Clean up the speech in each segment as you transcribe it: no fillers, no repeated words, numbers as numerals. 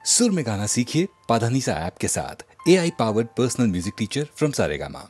सुर में गाना सीखिए पाधानीसा ऐप के साथ। AI powered personal music teacher from Saregama.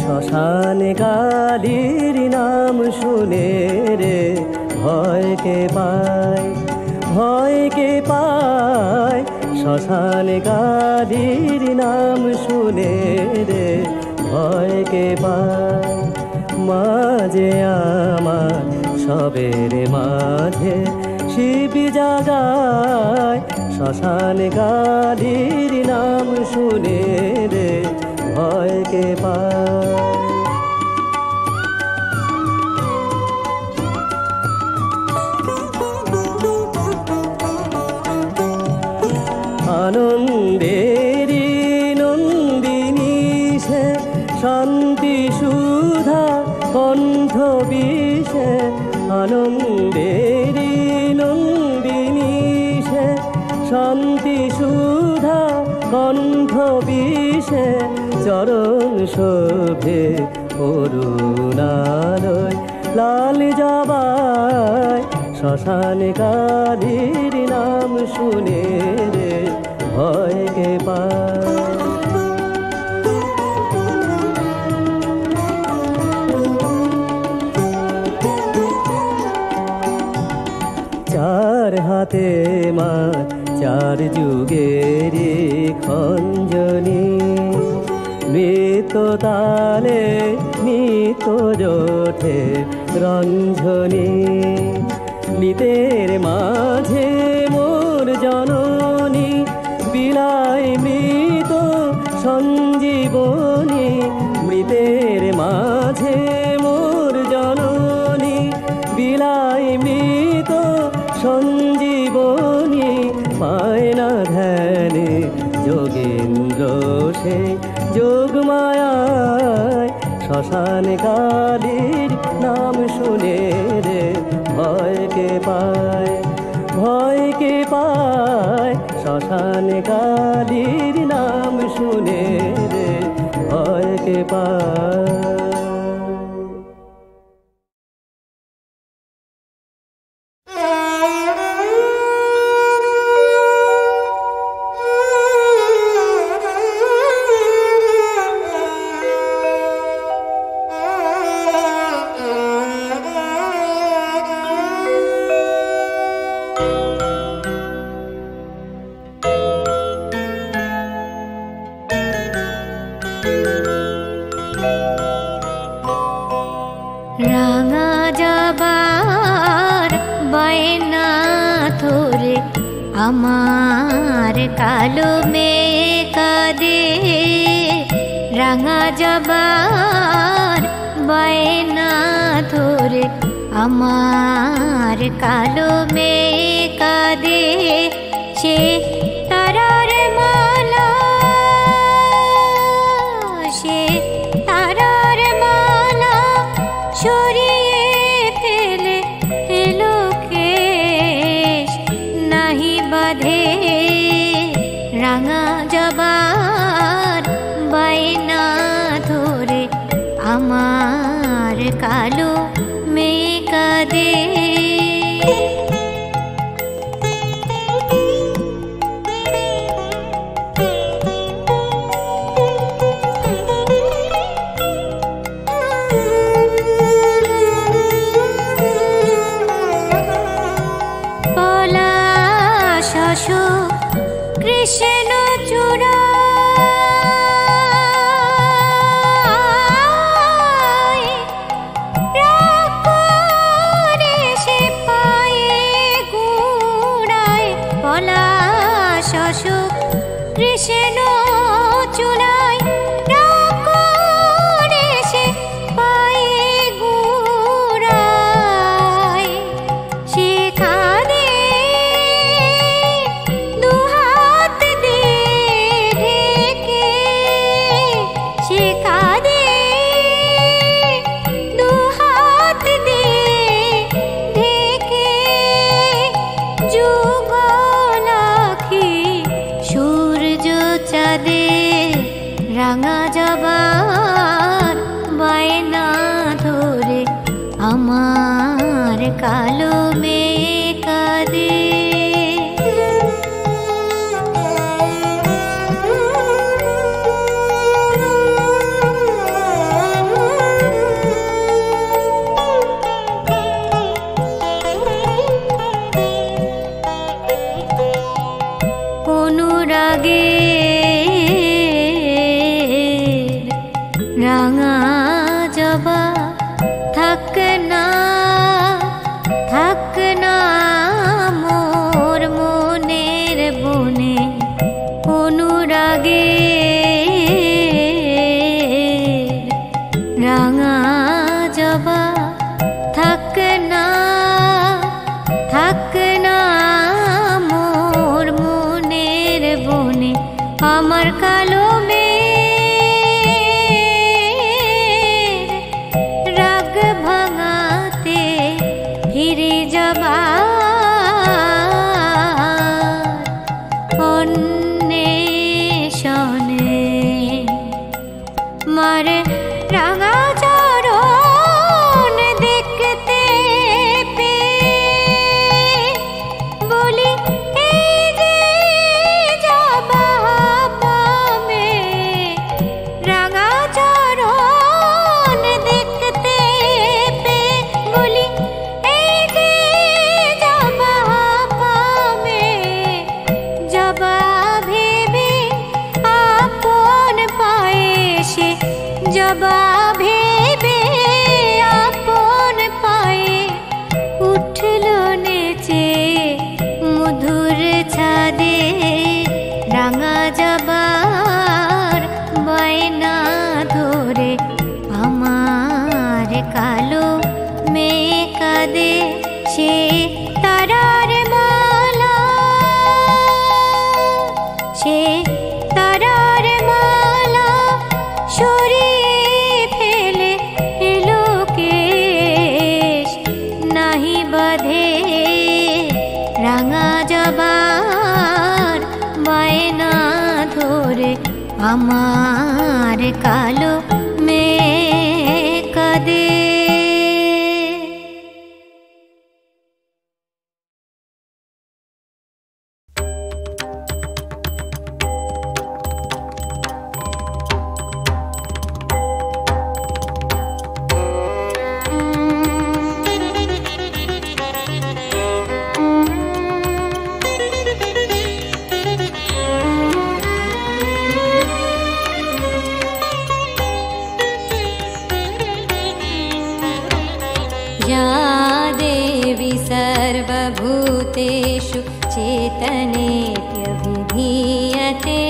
শ্মশানে কালীর নাম শুনে রে ভয়কে পায়, ভয়কে পায়। শ্মশানে কালীর নাম শুনে রে ভয়কে পায়। মাঝে আমার সবের মাঝে শিব জাগায়, শ্মশানে কালীর নাম শুনে রে ভয়কে পায়। আনন্দেরি নন্দিনী সে শান্তি সুধা কণ্ঠ বিষে, আনন্দেরি নন্দিনী সে শান্তি সুধা কণ্ঠ বিষে। চরণ শোভে করুণালয় লাল জবায়, শ্মশানে কালীর নাম শুনে রে ভয়কে পায়। চার হাতে মা চার যুগের খঞ্জনী, মৃত তালে নিত জোঠে রঞ্জনী। মৃতের মাঝে মোর জননী বিলায় মৃত সঞ্জীবনী, মৃতের মাঝে মোর জননী বিলায় মৃত সঞ্জীবনী। পায় না ধ্যানে যোগেন্দ্র সে যোগমায়ায়, শ্মশানে কালীর নাম শুনে রে ভয়কে পায়, ভয়কে পায়। শ্মশানে কালীর নাম শুনে রে ভয়কে পায়। রাঙা যাবার বায়না ধরে আমার কালো মেয়ে কাঁদে, রাঙা যাবার বায়না ধরে আমার কালো মেয়ে কাঁদে। সে তারার মালা, সে তারার মালা সরিয়ে ফেলে এলো কেশ নাহি বাঁধে, রাঙা যাবার বায়না ধরে আমার কালো মেয়ে কাঁদে। কৃষ্ণ চূড়া সে পায়ে গুড়ায়, পলাশ কৃষ্ণ চূড়ায় সে পায়ে গুড়ায়। সে কাঁদে রাঙা যাবার বায়না ধরে আমার কালো মেয়ে কাঁদে। রাঙা জবা থাক না মোর মনের বনে অনুরাগে রাঙা জবা থাক না মোর মনের বনে আমার কালো রাগ ভাঙাতে ফিরে যাবা অন্বেষণে মারে রাঙা চরণ দেখতে পেয়ে বলি এই যে যাবা পামে রাঙা চরণ দেখতে পেয়ে বলি এই যে যাবা পামে যাবা ভেবে আপন পায়ে সে যাবা ভেবে আপন পায়ে উঠল নেচে মধুর ছাদে রাঙা যাবার বায়না ধরে আমার কালো মেয়ে কাঁদে সে তারার মালা সে তারার মালা সরিয়ে ফেলে এলো কেশ নাহি বাঁধে রাঙা যাবার বায়না ধরে আমার কালো মেয়ে কাঁদে। या देवी सर्वभूतेषु चेतनेऽप्यभिधीयते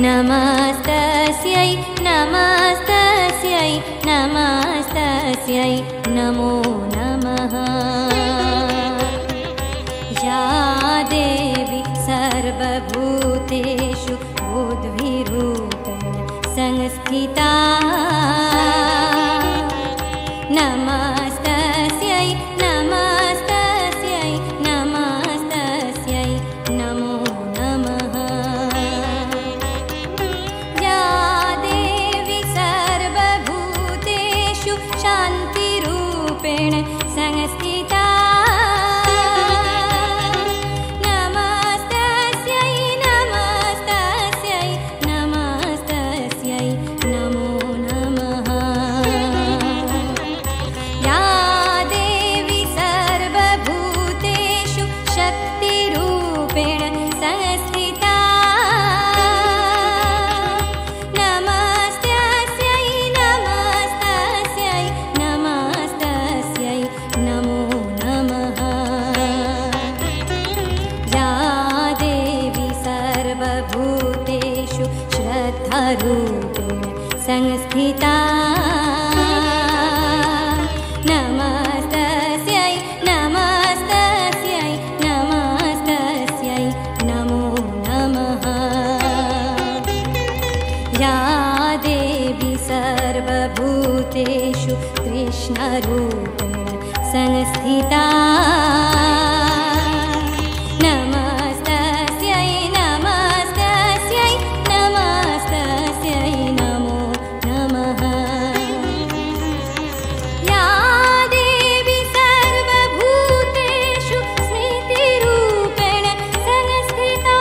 नमस्तस्यै नमस्तस्यै नमस्तस्यै नमो नमः। या देवी सर्वभूतेषु बुद्धिरूपेण संस्थिता नमस्तस्यै नमस्तस्यै नमस्तस्यै नमो नमः। या देवी सर्वभूतेषु शान्तिरूपेण संस्थिता नमस्तस्यै नमस्तस्यै नमस्तस्यै नमो नमः। या देवी सर्वभूतेषु शक्तिरूपेण संस्थिता नमस्तस्यै नमस्तस्यै नमस्तस्यै नमो नमः। या देवी सर्वभूतेषु श्रद्धारूपेण संस्थिता नमस्तस्यै नमस्तस्यै नमस्तस्यै नमो नमः। या देवी सर्वभूतेषु कृष्णरूपेण संस्थिता नमस्तस्यै नमस्तस्यै नमस्तस्यै नमो नमः। या देवी सर्वभूतेषु स्मृतिरूपेण संस्थिता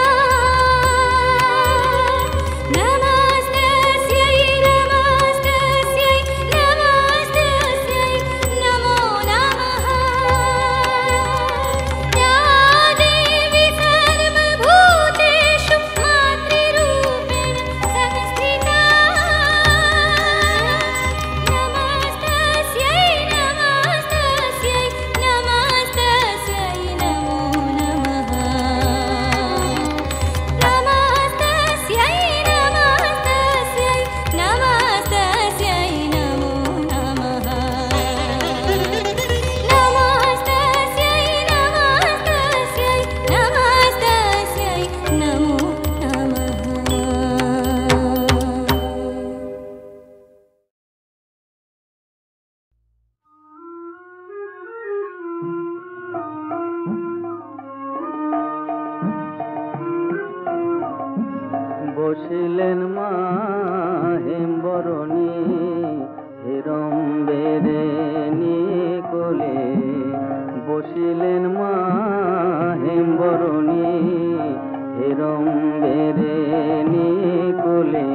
नमस्तस्यै नमस्तस्यै नमस्तस्यै नमो नमः। হেমবরণী হেরম্বেরে নিয়ে কোলে বসিলেন মা হেমবরণী হেরম্বেরে নিয়ে কোলে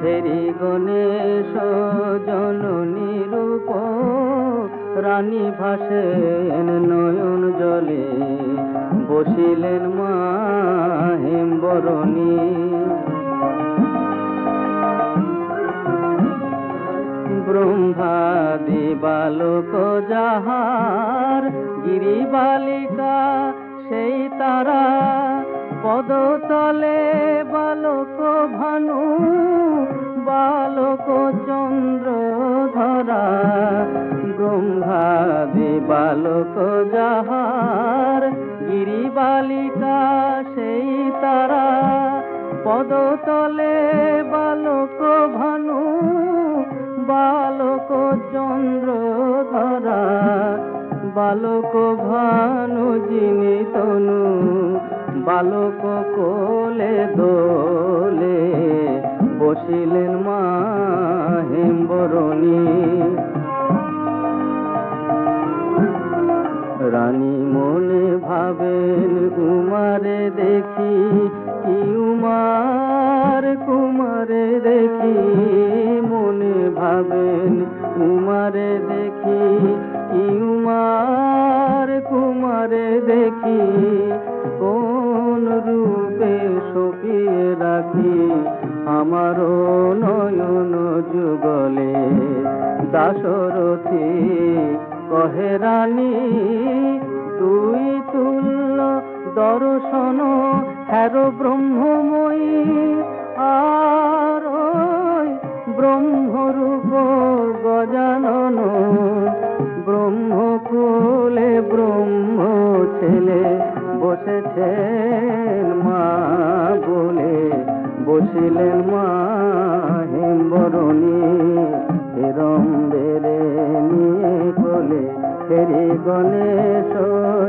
হেরি গণেশ জননী রূপ রানী ভাসেন নয়ন জলে বসিলেন মা হেমবরণী ব্রহ্মাদি বালক যাহার গিরিবালিকা সেই তারা পদতলে বালক ভানু বালক চন্দ্র ধরা ব্রহ্মাদি বালক যাহার গিরিবালিকা সেই তারা পদতলে বালক ভানু বালক চন্দ্র ধরা বালক ভানু যিনি তনু বালক কোলে দোলে বসিলেন মা হেমবরণী রানী মনে ভাবেন কুমারে দেখি কি উমার কুমারে দেখি মনে ভাবেন কুমারে দেখি কি উমার কুমারে দেখি কোন রূপে সপিয়ে রাখি আমারও নয়ন যুগলে দাশরথী কহে রানী তুই তুল্য দর্শন হের ব্রহ্মময়ী আর ব্রহ্মরূপ গজানন ব্রহ্মকুলে ব্রহ্ম ছেলে বসেছেন মা বলে বসিলেন মা হেমবরণী হেরম্বেরে নিয়ে কোলে হেরি গণেশ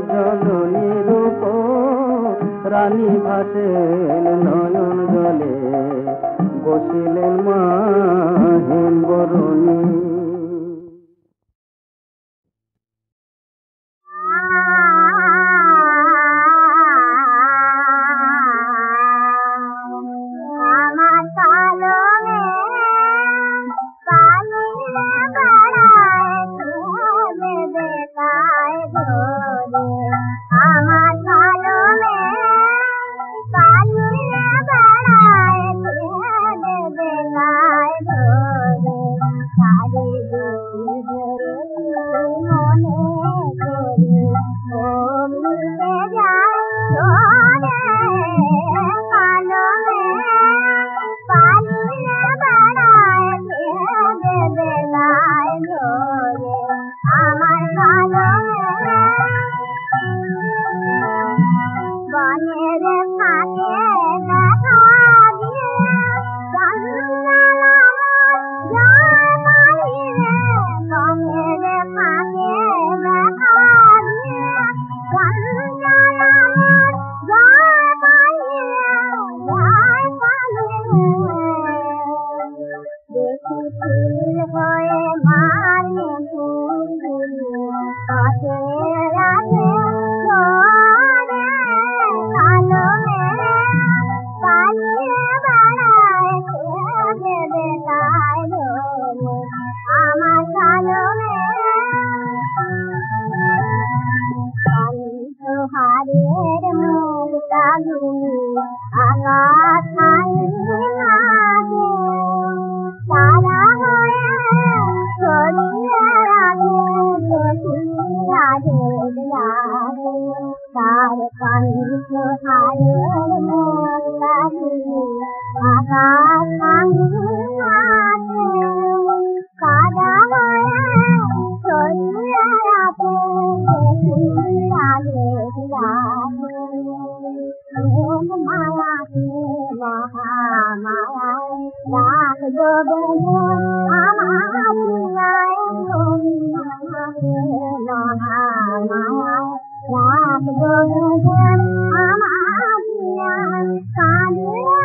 জননী রূপ রানী ভাসেন নয়ন জলে বসিলেন মা হেমবরণী Thank you.